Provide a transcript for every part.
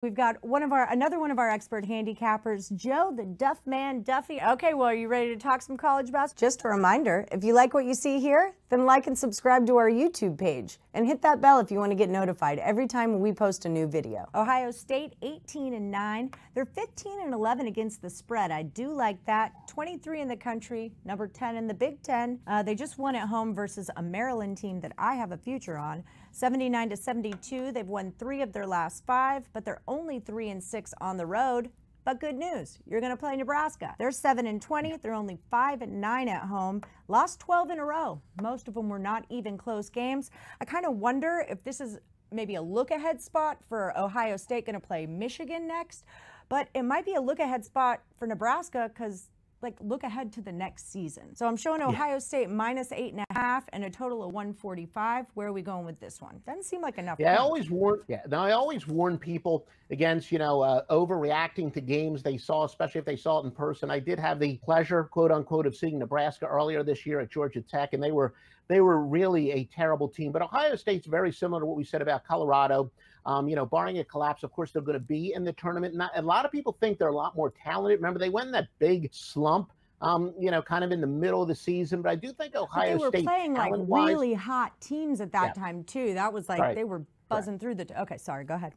We've got another one of our expert handicappers, Joe the Duff Man Duffy. Okay, well, are you ready to talk some college basketball? Just a reminder, if you like what you see here, then like and subscribe to our YouTube page and hit that bell if you want to get notified every time we post a new video. Ohio State 18-9. They're 15-11 against the spread. I do like that. 23 in the country, number 10 in the Big Ten. They just won at home versus a Maryland team that I have a future on. 79-72. They've won 3 of their last 5, but they're only 3-6 on the road. But good news, you're going to play Nebraska. They're 7-20. They're only 5-9 at home. Lost 12 in a row. Most of them were not even close games. I kind of wonder if this is maybe a look-ahead spot for Ohio State, going to play Michigan next. But it might be a look-ahead spot for Nebraska because, like, look ahead to the next season. So I'm showing Ohio State minus 8.5 and a total of 145. Where are we going with this one? Doesn't seem like enough. Yeah, I always warn people against, overreacting to games they saw, especially if they saw it in person. I did have the pleasure, quote unquote, of seeing Nebraska earlier this year at Georgia Tech, and they were really a terrible team. But Ohio State's very similar to what we said about Colorado. Barring a collapse, of course, they're going to be in the tournament. A lot of people think they're a lot more talented. Remember, they went in that big slump, kind of in the middle of the season. But I do think Ohio State, they were playing like really hot teams at that time, too. That was like they were buzzing through the... Okay, sorry, go ahead.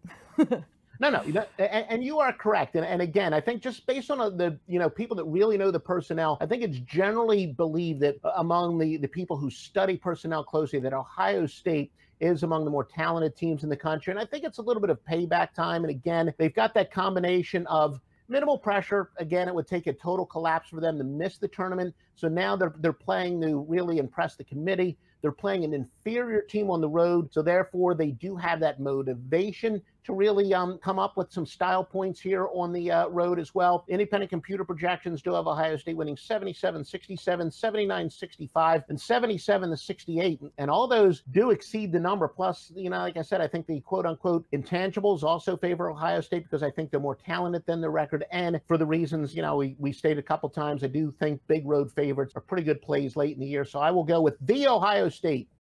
No, and you are correct. And again, I think just based on the people that really know the personnel, I think it's generally believed that among the people who study personnel closely that Ohio State is among the more talented teams in the country. And I think it's a little bit of payback time. And again, they've got that combination of minimal pressure. Again, it would take a total collapse for them to miss the tournament. So now they're playing to really impress the committee. They're playing an inferior team on the road. So therefore, they do have that motivation to really come up with some style points here on the road as well. Independent computer projections do have Ohio State winning 77-67, 79-65, and 77-68. And all those do exceed the number. Plus, like I said, I think the quote-unquote intangibles also favor Ohio State because I think they're more talented than the record. And for the reasons, we stated a couple times, I do think big road favorites are pretty good plays late in the year. So I will go with the Ohio State